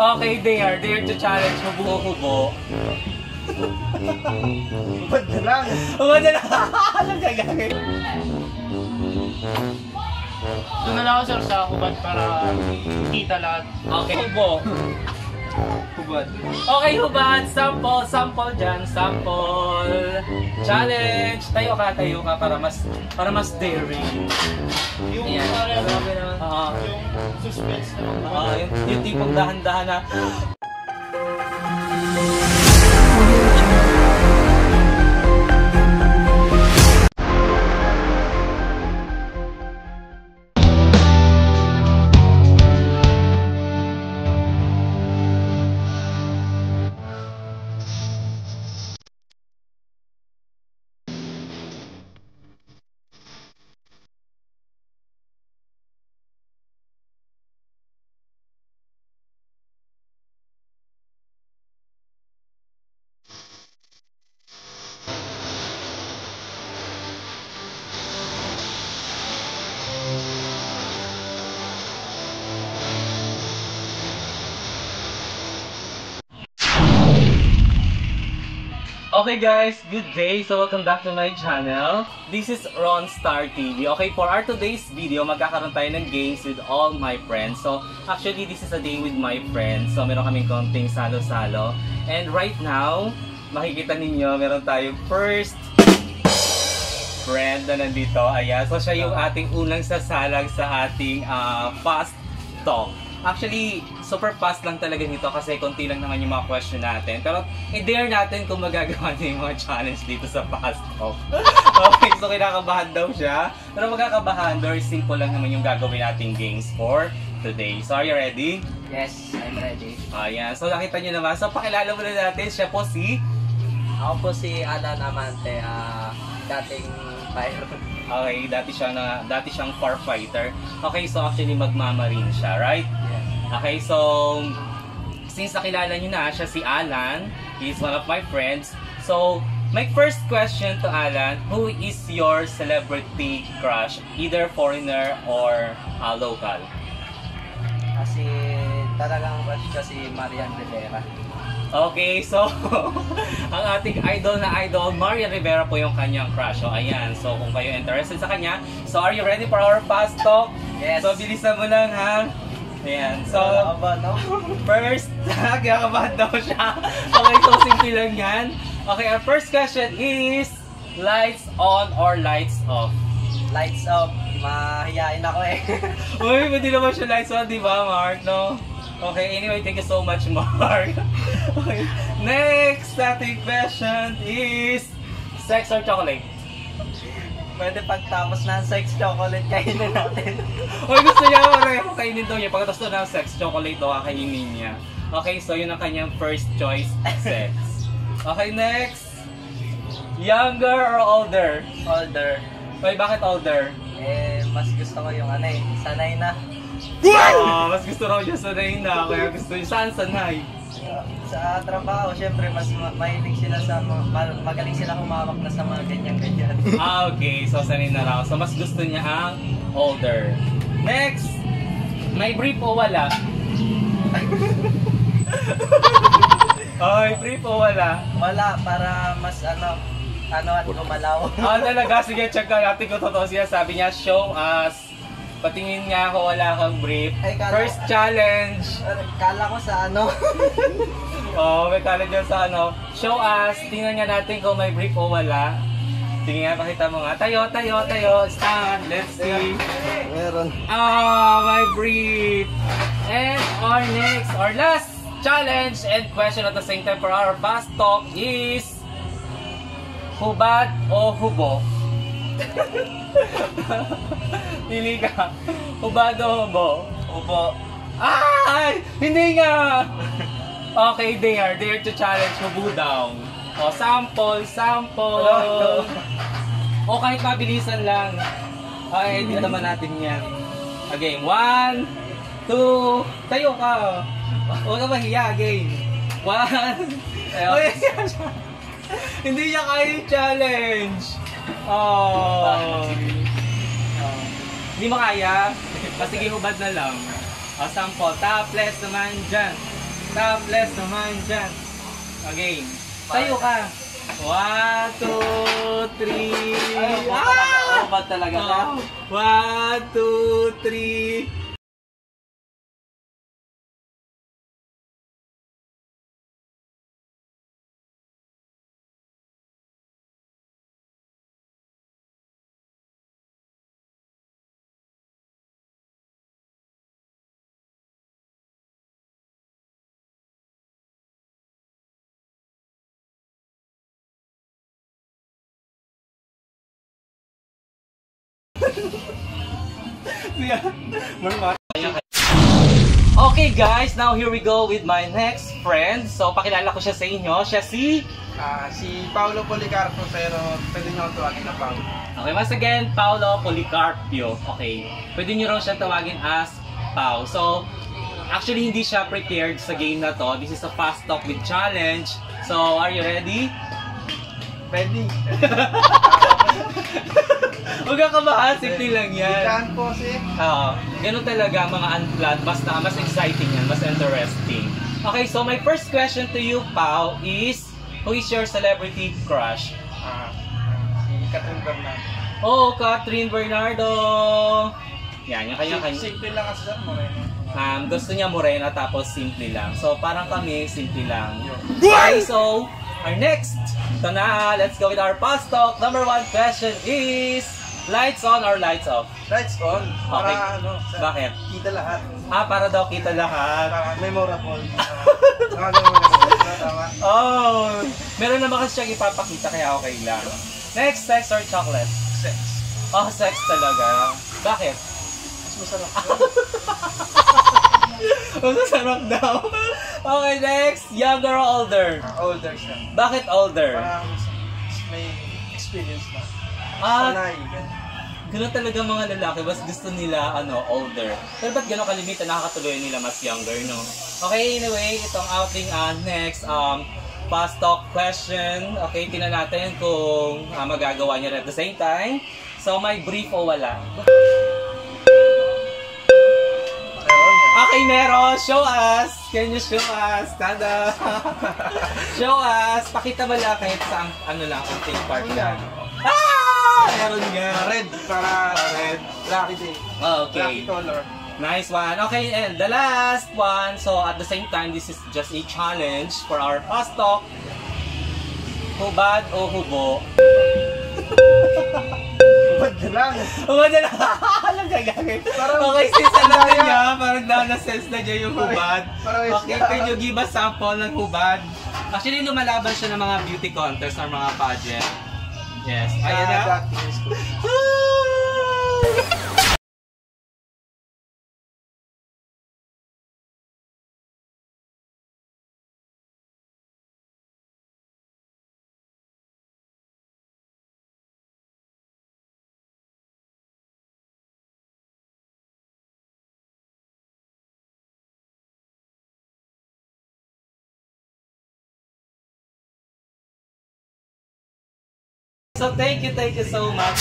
Okay, dare to challenge hubo-hubo. Hubad na lang. Hubad na lang. Anong gagawin? Doon na lang ako sir sa hubad para kita lahat. Okay, hubo. Hubad. Okay, hubad. Sample dyan. Sample. Challenge. Tayo ka para mas daring. Yung Ayan. grabe naman. Yung Suspense naman. yung tipong dahan-dahan na. Okay guys, good day. So welcome back to my channel. This is Ron Star TV. Okay, for our today's video, magkakaroon tayo ng games with all my friends. So actually, this is a day with my friends. So meron kaming konting salo-salo. And right now, makikita ninyo, meron tayong first friend na nandito. Ayan, so siya yung ating unang sasalang sa ating fast talk. Actually, super fast lang talaga nito kasi konti lang naman yung mga question natin. Pero i-dare natin kung magagawa niya yung mga challenge dito sa fast talk. Okay, so kinakabahan daw siya. Pero magkakabahan, very simple lang naman yung gagawin nating games for today. So are you ready? Yes, I'm ready. Ayan, so nakita nyo naman. So pakilala muna natin, siya po si... Ako po si Alan Amante, dating fire. Okay, dati siyang firefighter. Okay, so actually magmamarine siya, right? Yeah. Okay, so since nakilala niyo na siya si Alan, he's one of my friends. So, my first question to Alan, who is your celebrity crush? Either foreigner or local? Kasi talagang crush ko si Marian Rivera. Okay, so ang ating idol, Marian Rivera po yung kanyang crush. So, ayan. So, kung kayo interested sa kanya, so are you ready for our fast talk? Yes. So, bilisan mo lang ha. Ayan. So, first, kinakabahan daw siya. Okay, so simple lang yan. Okay, our first question is, lights on or lights off? Lights off. Mahihain ako eh. Uy, hindi naman siya lights on, di ba, Mark? No? Okay, anyway, thank you so much, Mark. Okay. Next, ating question is, sex or chocolate? Pwede pagtapos ng sex, chocolate kainin natin. Uy, gusto niya pareho kainin daw niya. Pagkatapos na ng sex, chocolate daw kakainin niya. Okay, so yun ang kanyang first choice, sex. Okay, next. Younger or older? Older. Uy, bakit older? Mas gusto ko yung sanay na. Mas gusto raw niya sanay na. Kaya gusto niya, saan sanay? Sa trabaho, syempre, mas mahilig sila sa magaling sila humawak na sa mga ganyan-ganyan. Okay. So, sanay na raw. So, mas gusto niya ang older. Next! May brief o wala? Okay, brief o wala? Wala, para mas at gumalaw. Talaga, sige, check ka natin kung totoo siya. Sabi niya, show us. Patingin nga ako, wala kang brief. Ay, First challenge. Kala ko sa May challenge dyan sa show us. Tingnan nga natin kung may brief o wala. Tingnan nga, pakita mo nga. Tayo. Stand. Let's see. Meron. My brief. And our next, our last challenge and question at the same time for our fast talk is, hubad o hubo? Pili ka. Hubad o hubo? Hubo. Ay! Hindi nga! Okay, dare to challenge, hubo daw. O, sample. O, kahit mabilisan lang. Okay, dito naman natin yan. Okay, 1, 2, tayo ka. Huwag ka mahiya, game. 1, tayo. Hindi niya kaya yung challenge. Hindi mo kaya? Sige, hubad na lang. Sample. Topless naman dyan. Topless naman dyan. Okay. Tayo ka. 1, 2, 3. Ay, ubad talaga. Oh. 1, 2, 3. Okay guys, now here we go with my next friend. So pakilala ko siya sa inyo. Siya si Paolo Policarpo, pero pwede niyo akong tawagin na Paolo. Okay, once again, Paolo Policarpio. Okay, pwede nyo raw siya tawagin as Pao. So, actually hindi siya prepared sa game na to. This is a fast talk with challenge. So, are you ready? Ready? Huwag kang kabahan, simple lang yan. Ikan po si... Ganun talaga mga unplanned, mas exciting yan, mas interesting. Okay, so my first question to you, Pao, is who is your celebrity crush? Si Catherine Bernardo. Oh, Catherine Bernardo! Yan, yung kanya-kanya. Simple lang kasi sa Moreno. Gusto niya morena tapos simple lang. So parang kami, simple lang. Okay, so our next, ito na, let's go with our fast talk. Number 1 question is, lights on or lights off? Lights on. Para Okay. Bakit? Kita lahat. Para daw kita lahat. Para memorable. Tama. Oh, meron naman kasi siyang ipapakita kaya okay lang. Next, sex or chocolate? Sex. Oh, sex talaga. Bakit? Mas masarap. Masarap daw. Okay, next, younger or older? Older siya. Bakit older? Parang may experience na. Ah, Sanay. gano'n talaga mga lalaki, mas gusto nila older. Pero ba't gano'n kalimitan, nakakatuloy nila mas younger, no? Okay, anyway, itong outing next, fast talk question. Okay, tingnan natin kung magagawa niya at the same time. So, may brief o wala? Okay, meron. Show us. Can you show us? Tada. Show us. Pakita mo lang kahit sa lang, ang part lang. Meron nga. Red. Para red. Lucky day. Okay. Lucky color. Nice one. Okay, and the last one. So, at the same time, this is just a challenge for our fast talk. Hubad o hubo? Hubad na lang. Hubad na lang. Alam ka gagawin. Okay, since alam niya, parang na-sense na niya yung hubad. Okay, can you give a sample ng hubad? Actually, lumalaban siya ng mga beauty contest or mga pageant. Yes. Ayan na. So thank you so much.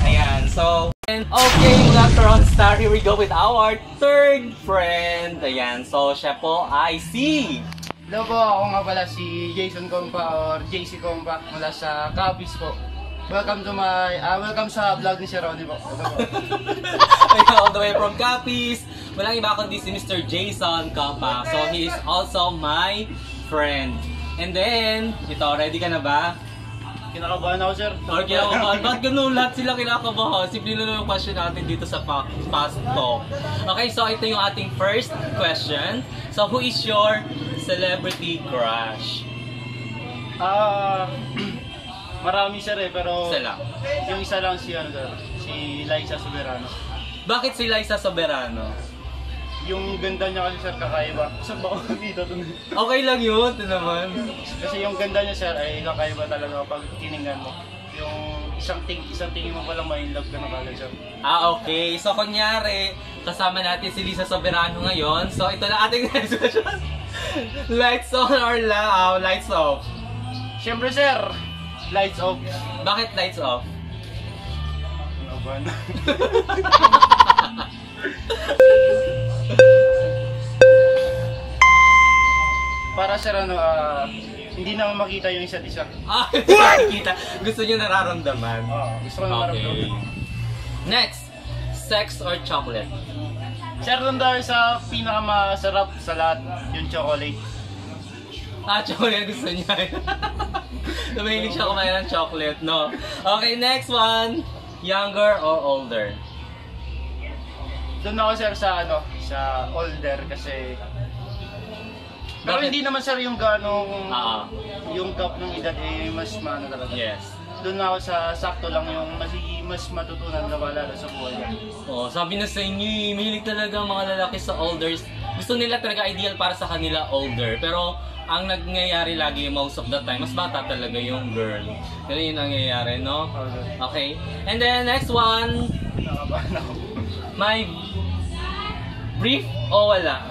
Ayan, so okay mga Tron Star, here we go with our third friend. Ayan, so siya po ay si... Hello po, ako nga pala si Jason Compa or JC Compa mula sa Capiz po. Welcome sa vlog ni Sir Ronnie po. Ayan, all the way from Capiz. Walang iba kundi si Mr. Jason Compa. So he is also my friend. And then, ito, ready ka na ba? Kinakabahan ako, sir. Or kinakabahan. Ba't ganun lahat sila kinakabahan? Simple lang yung question natin dito sa Fast Talk. Okay, so ito yung ating first question. So, who is your celebrity crush? Marami, sir, pero Isa lang. yung isa lang si Liza Soberano. Bakit si Liza Soberano? Yung ganda niya kasi, sir, kakaiba. Saan ba ako dito? Okay lang yun, ito naman. Kasi yung ganda niya, sir, ay kakaiba talaga pag tiningnan mo. Yung isang tingin mo palang ma-inlove ka na kagad, sir. Okay. So, kunyari, kasama natin si Liza Soberano ngayon. So, ito na ating next question. Lights on or lights off? Siyempre, sir, lights off. Bakit lights off? Ano ba na? para sir hindi naman makita yung isa't isa. Ah, nakikita. Gusto niyo nararamdaman. Gusto ko na Okay. Next, sex or chocolate? Sir, doon dahil sa pinakamasarap sa lahat, yung chocolate. Ah, chocolate gusto niya. Mahilig siya kumain ng chocolate, no? Okay, next one. Younger or older? Doon ako sir sa older kasi... Pero Bakit? hindi naman sir yung ganong... yung gap ng edad mas maano talaga. Yes. Doon ako sa sakto lang yung mas matutunan na wala sa buhay. Oh, sabi na sa inyo, mahilig talaga ang mga lalaki sa olders. Gusto nila talaga ideal para sa kanila older. Pero ang nangyayari lagi most of the time, mas bata talaga yung girl. Pero yun ang nangyayari, no? Okay. And then next one. Nakabahan ako. May brief o wala?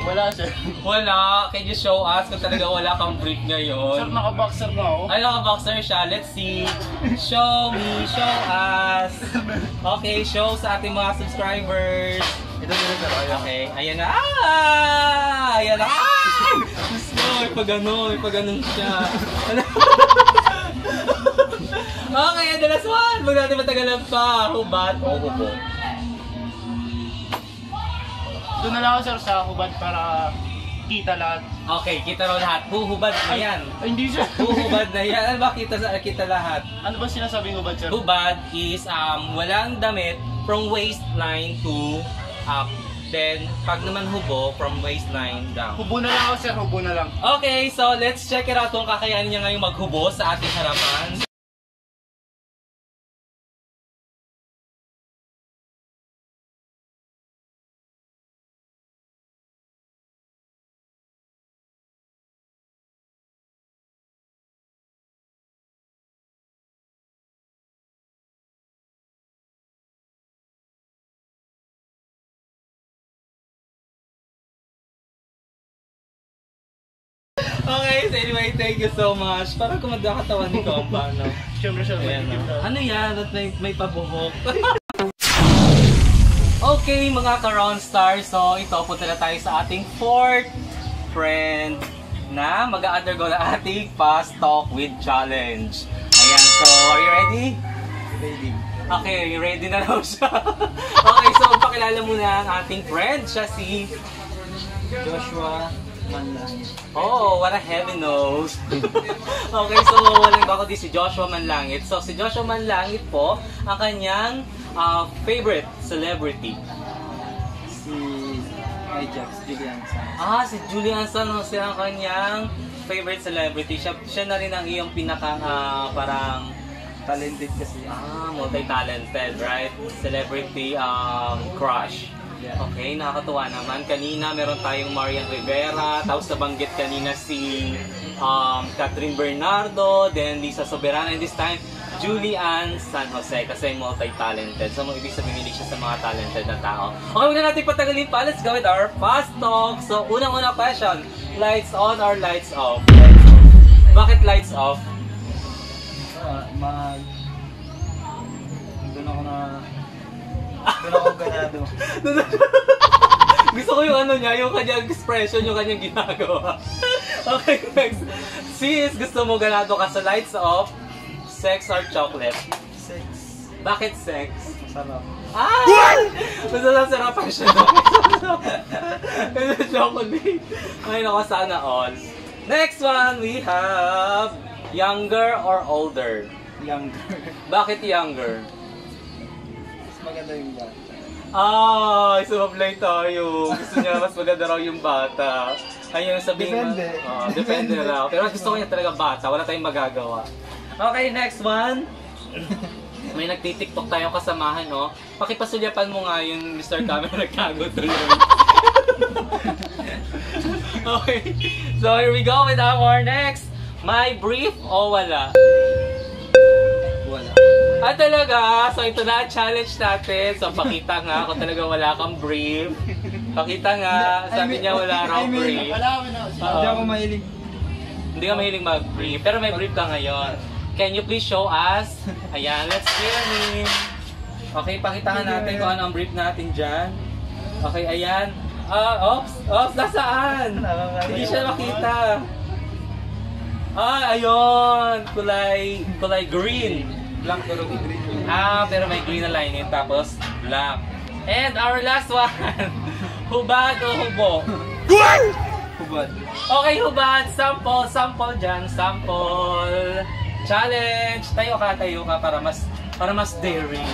Wala sir. Wala. Can you show us kung talaga wala kang brief Sir, ngayon? naka-boxer na ako. Ay, naka-boxer siya. Let's see. Show me, show us. Okay, show sa ating mga subscribers. Ito din sir. Okay, ayan na. Ah! Ayan na. Ah! Diyos ko, ipaganon siya. Okay, and the last one. Huwag natin matagalan pa. Hubad o hubo? Doon na lang ako sir sa hubad para kita lahat. Okay, kita raw lahat. Huhubad na yan. Ay, hindi sir. Huhubad na yan. Ano ba kita lahat? Ano ba sinasabing hubad sir? Hubad is walang damit from waistline to up. Then, pag naman hubo, from waistline down. Hubo na lang ako sir, hubo na lang. Okay, so let's check it out kung kakayanin niya ngayong maghubo sa ating harapan. Okay, so anyway, thank you so much. Parang kumadakatawan ni Kompa, no? Siyempre sir, Ayan, may no? Ano yan? At may pabuhok. Okay, mga ka-round stars. So, ito, punta na tayo sa ating fourth friend na mag-undergo na ating Fast Talk with Challenge. Ayan, so, are you ready? Ready. Okay, ready na raw siya. Okay, so, pakilala muna ang ating friend. Siya si Joshua Manlangit. Oh, what a heavy nose. Okay, so walang bago din si Joshua Manlangit. So si Joshua Manlangit po, ang kanyang favorite celebrity. Si Ajax Julian Sanz. Ah, si Julian Sanz, siya ang kanyang favorite celebrity. Siya na rin ang iyong pinaka parang Talented kasi. multi-talented, right? Celebrity crush. Yeah. Okay, nakakatuwa naman. Kanina meron tayong Marian Rivera, tapos nabanggit kanina si Catherine Bernardo, then Lisa Soberano, and this time Julian San Jose kasi multi-talented. So, ibig sabihin siya sa mga talented na tao. Okay, huwag na natin patagalin pa. Let's go with our fast talk. So, unang-una question, lights on or lights off? Bakit lights off? Doon ako ganado. Gusto ko yung ano niya, yung kanyang expression, yung kanyang ginagawa. Okay, next. Sis, gusto mo ganado ka sa lights off, sex or chocolate? Sex. Bakit sex? Sarap. Ah! Basta nasarapan siya na. Chocolate. Ay, naku, sana all. Next one, we have younger or older? Younger. Bakit younger? Mas maganda yung bata. Ah, sumablay tayo. Gusto niya mas maganda raw yung bata. Ayun, sabihin Depende. Depende raw. Pero gusto ko niya talaga bata. Wala tayong magagawa. Okay, next one. May nagtitiktok tayong kasamahan, no? Pakipasulyapan mo nga yung Mr. Camera nagtago tuloy. Okay. So, here we go with our next. May brief o wala? Wala. Ah, talaga? So, ito na ang challenge natin. So, pakita nga kung talaga wala kang brief. Pakita nga. Sabi niya wala raw brief. Hindi ako mahilig. Hindi ka mahilig mag-brief. Pero may brief ka ngayon. Can you please show us? Ayan, let's hear him. Okay, pakita nga natin kung ano ang brief natin dyan. Okay, ayan. Ops, nasaan? Hindi siya makita. Ayun. Kulay green. Black pero green. Pero may green na lining tapos black. And our last one. Hubad o hubo? Hubad. Okay, hubad. Sample dyan. Sample. Challenge. Tayo ka para mas daring.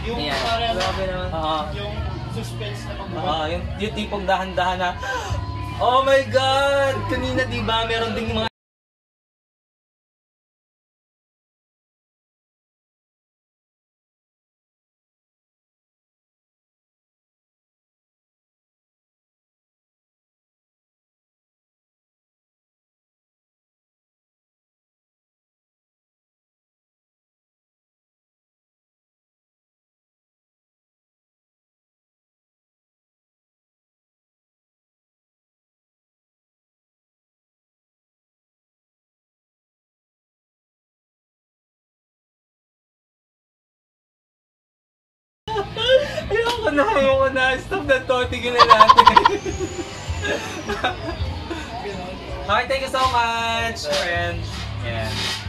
Yung Ayan. parang, Grabe naman. yung suspense na pagbuhat. Yung tipong dahan-dahan na, oh my God! Kanina diba meron ding mga Ayoko na. Stop na to. Tigil na natin. Okay, thank you so much, friends. Yan.